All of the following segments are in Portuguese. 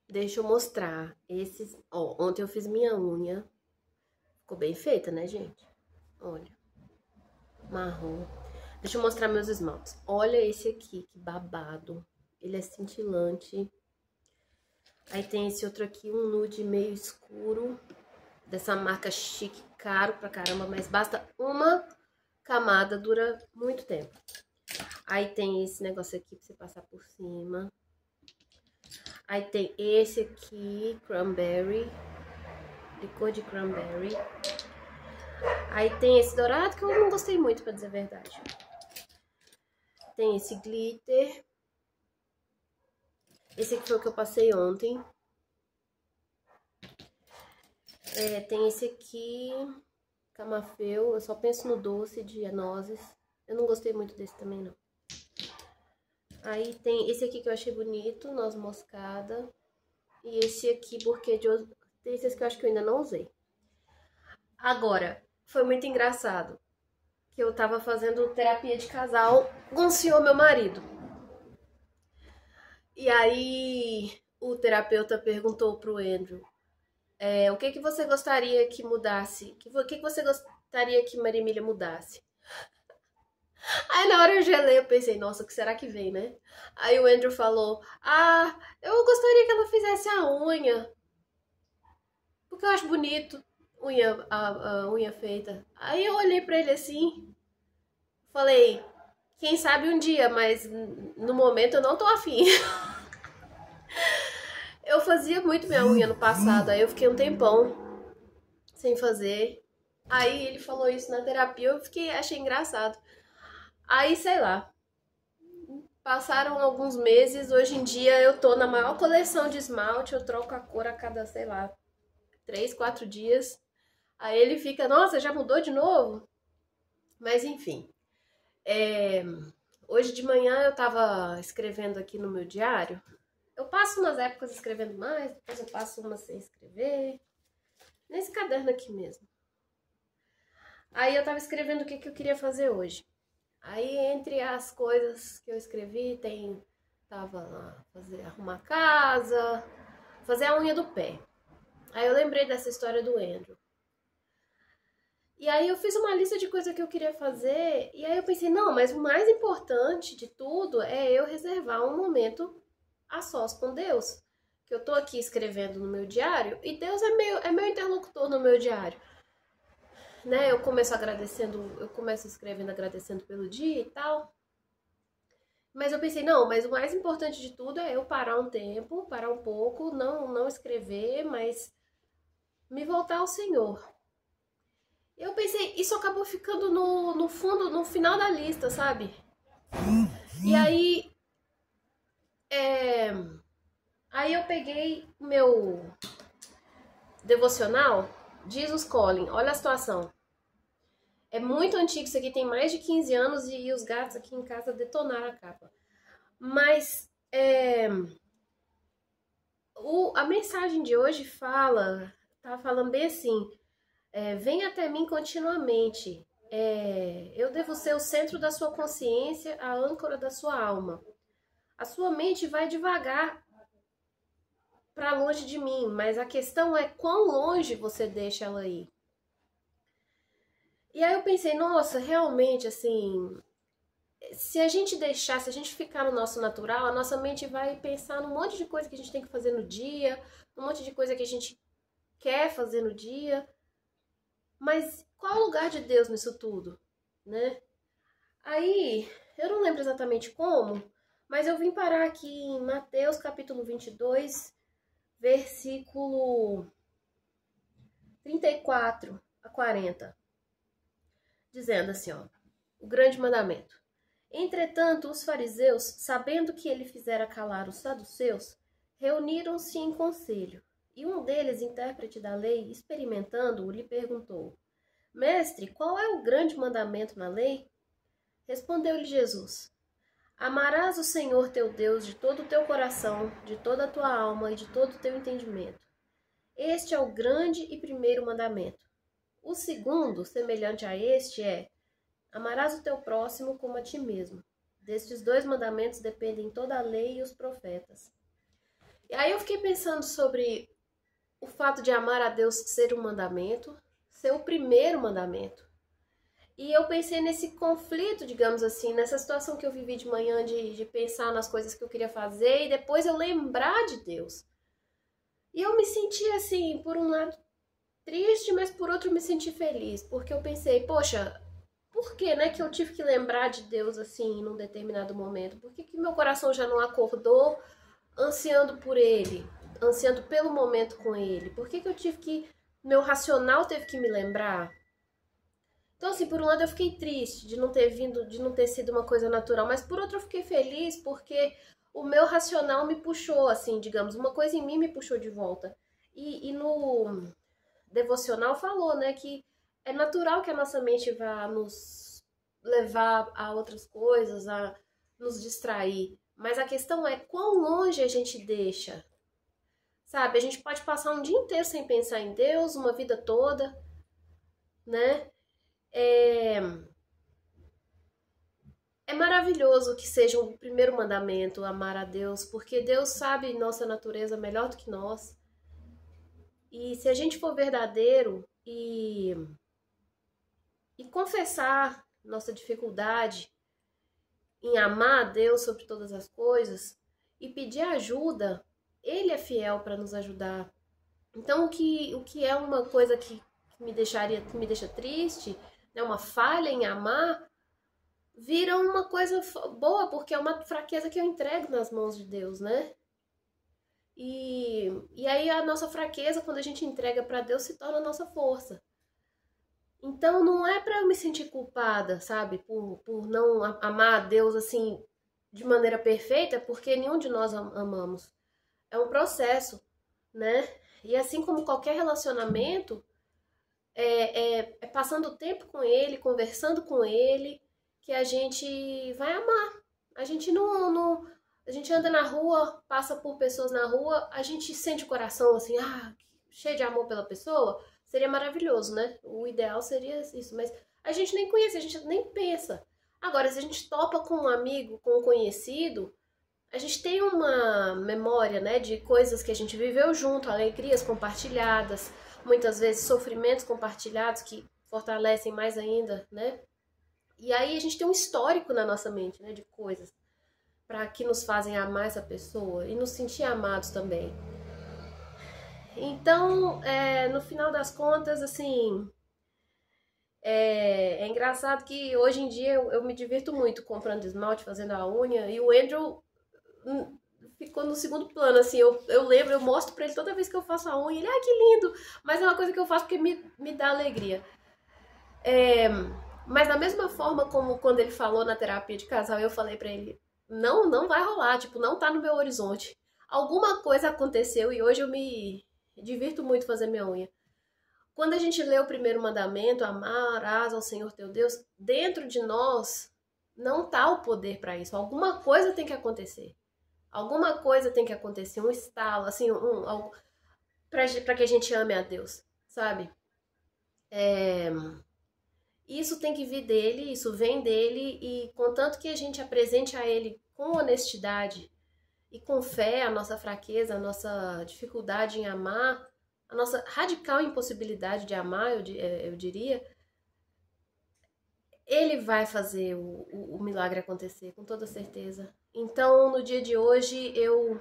Deixa eu mostrar esses. Ó, ontem eu fiz minha unha. Ficou bem feita, né, gente? Olha, marrom. Deixa eu mostrar meus esmaltes. Olha esse aqui, que babado. Ele é cintilante. Aí tem esse outro aqui, um nude meio escuro. Dessa marca chique, caro pra caramba, mas basta uma camada, dura muito tempo. Aí tem esse negócio aqui pra você passar por cima. Aí tem esse aqui, cranberry, licor de cranberry. Aí tem esse dourado que eu não gostei muito, pra dizer a verdade. Tem esse glitter. Esse aqui foi o que eu passei ontem. Tem esse aqui, camafeu. Eu só penso no doce de nozes. Eu não gostei muito desse também, não. Aí tem esse aqui que eu achei bonito, noz moscada. E esse aqui, buquê de... Tem esses que eu acho que eu ainda não usei. Agora, foi muito engraçado que eu tava fazendo terapia de casal com o senhor, meu marido. E aí, o terapeuta perguntou pro Andrew, o que que você gostaria que mudasse? O que que você gostaria que Maria Emília mudasse? Aí na hora eu gelei, eu pensei, nossa, o que será que vem, né? Aí o Andrew falou, eu gostaria que ela fizesse a unha, porque eu acho bonito a unha feita. Aí eu olhei pra ele assim, falei, quem sabe um dia, mas no momento eu não tô afim. Eu fazia muito minha unha no passado, aí eu fiquei um tempão sem fazer. Aí ele falou isso na terapia, achei engraçado. Aí, sei lá, passaram alguns meses, hoje em dia eu tô na maior coleção de esmalte, eu troco a cor a cada, sei lá, 3, 4 dias. Aí ele fica, nossa, já mudou de novo? Mas enfim, hoje de manhã eu tava escrevendo aqui no meu diário. Eu passo umas épocas escrevendo mais, depois eu passo umas sem escrever. Nesse caderno aqui mesmo. Aí eu tava escrevendo o que que eu queria fazer hoje. Aí entre as coisas que eu escrevi, tava lá, arrumar a casa, fazer a unha do pé. Aí eu lembrei dessa história do Andrew. E aí eu fiz uma lista de coisas que eu queria fazer, e aí eu pensei, não, mas o mais importante de tudo é eu reservar um momento a sós com Deus. Que eu tô aqui escrevendo no meu diário, e Deus é meu interlocutor no meu diário. Né? Eu começo escrevendo agradecendo pelo dia e tal. Mas eu pensei, não, mas o mais importante de tudo é eu parar um tempo, parar um pouco, não escrever, mas me voltar ao Senhor. Eu pensei, isso acabou ficando no fundo, no final da lista, sabe? E aí eu peguei o meu devocional, Jesus Calling, olha a situação. É muito antigo, isso aqui tem mais de 15 anos e os gatos aqui em casa detonaram a capa. Mas a mensagem de hoje tá falando bem assim, vem até mim continuamente. Eu devo ser o centro da sua consciência, a âncora da sua alma. A sua mente vai devagar para longe de mim, mas a questão é quão longe você deixa ela ir. E aí eu pensei, nossa, realmente, assim, se a gente deixar, se a gente ficar no nosso natural, a nossa mente vai pensar num monte de coisa que a gente tem que fazer no dia, um monte de coisa que a gente quer fazer no dia. Mas qual o lugar de Deus nisso tudo, né? Aí, eu não lembro exatamente como, mas eu vim parar aqui em Mateus capítulo 22, versículo 34 a 40, dizendo assim, ó, o grande mandamento. Entretanto, os fariseus, sabendo que ele fizera calar os saduceus, reuniram-se em conselho. E um deles, intérprete da lei, experimentando-o, lhe perguntou: Mestre, qual é o grande mandamento na lei? Respondeu-lhe Jesus: Amarás o Senhor teu Deus de todo o teu coração, de toda a tua alma e de todo o teu entendimento. Este é o grande e primeiro mandamento. O segundo, semelhante a este, é: amarás o teu próximo como a ti mesmo. Destes 2 mandamentos dependem toda a lei e os profetas. E aí eu fiquei pensando sobre o fato de amar a Deus ser um mandamento, ser o primeiro mandamento. E eu pensei nesse conflito, digamos assim, nessa situação que eu vivi de manhã de pensar nas coisas que eu queria fazer e depois eu lembrar de Deus. E eu me senti assim, por um lado triste, mas por outro me senti feliz, porque eu pensei, poxa, por que, né, que eu tive que lembrar de Deus assim num determinado momento? Por que que meu coração já não acordou ansiando por Ele, ansiando pelo momento com Ele? Por que que eu tive que, meu racional teve que me lembrar? Então, assim, por um lado eu fiquei triste de não ter vindo, de não ter sido uma coisa natural, mas por outro eu fiquei feliz porque o meu racional me puxou, assim, digamos, uma coisa em mim me puxou de volta. E no devocional falou, né, que é natural que a nossa mente vá nos levar a outras coisas, a nos distrair. Mas a questão é quão longe a gente deixa, sabe? A gente pode passar um dia inteiro sem pensar em Deus, uma vida toda, né? É, é maravilhoso que seja o primeiro mandamento, amar a Deus, porque Deus sabe nossa natureza melhor do que nós. E se a gente for verdadeiro e confessar nossa dificuldade em amar a Deus sobre todas as coisas e pedir ajuda, Ele é fiel para nos ajudar. Então, o que é uma coisa que me deixa triste, né, uma falha em amar, vira uma coisa boa, porque é uma fraqueza que eu entrego nas mãos de Deus, né? E aí a nossa fraqueza, quando a gente entrega para Deus, se torna a nossa força. Então não é para eu me sentir culpada, sabe? Por não amar a Deus assim de maneira perfeita, porque nenhum de nós amamos. É um processo, né? E assim como qualquer relacionamento, é passando tempo com ele, conversando com ele, que a gente vai amar. A gente a gente anda na rua, passa por pessoas na rua, a gente sente o coração assim, cheio de amor pela pessoa. Seria maravilhoso, né? O ideal seria isso, mas a gente nem conhece, a gente nem pensa. Agora, se a gente topa com um amigo, com um conhecido, a gente tem uma memória, né, de coisas que a gente viveu junto, alegrias compartilhadas, muitas vezes sofrimentos compartilhados que fortalecem mais ainda, né? E aí a gente tem um histórico na nossa mente, né, de coisas para que nos fazem amar essa pessoa e nos sentir amados também. Então, no final das contas, assim, é engraçado que hoje em dia eu me divirto muito comprando esmalte, fazendo a unha, e o Andrew ficou no segundo plano, assim, eu lembro, eu mostro pra ele toda vez que eu faço a unha, ele, que lindo, mas é uma coisa que eu faço porque me dá alegria. Mas da mesma forma como quando ele falou na terapia de casal, eu falei pra ele, não vai rolar, tipo, não tá no meu horizonte. Alguma coisa aconteceu e hoje eu me divirto muito fazer minha unha. Quando a gente lê o primeiro mandamento, amarás ao Senhor teu Deus, dentro de nós não tá o poder para isso. Alguma coisa tem que acontecer. Alguma coisa tem que acontecer, um estalo, assim, para que a gente ame a Deus, sabe? Isso tem que vir dele, isso vem dele, e contanto que a gente apresente a ele com honestidade e com fé a nossa fraqueza, a nossa dificuldade em amar, a nossa radical impossibilidade de amar, eu diria, ele vai fazer o milagre acontecer, com toda certeza. Então, no dia de hoje, eu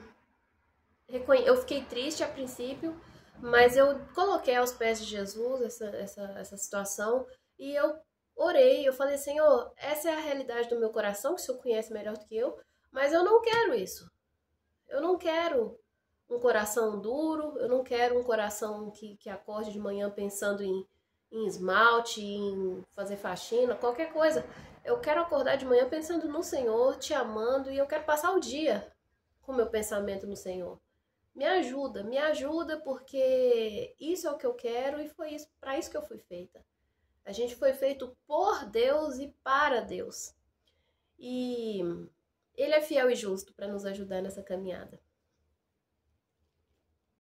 fiquei triste a princípio, mas eu coloquei aos pés de Jesus essa situação e eu orei, eu falei, Senhor, essa é a realidade do meu coração, que o Senhor conhece melhor do que eu, mas eu não quero isso. Eu não quero um coração duro, eu não quero um coração que acorde de manhã pensando em esmalte, em fazer faxina, qualquer coisa. Eu quero acordar de manhã pensando no Senhor, te amando, e eu quero passar o dia com meu pensamento no Senhor. Me ajuda, porque isso é o que eu quero e foi isso, para isso que eu fui feita. A gente foi feito por Deus e para Deus. E Ele é fiel e justo para nos ajudar nessa caminhada.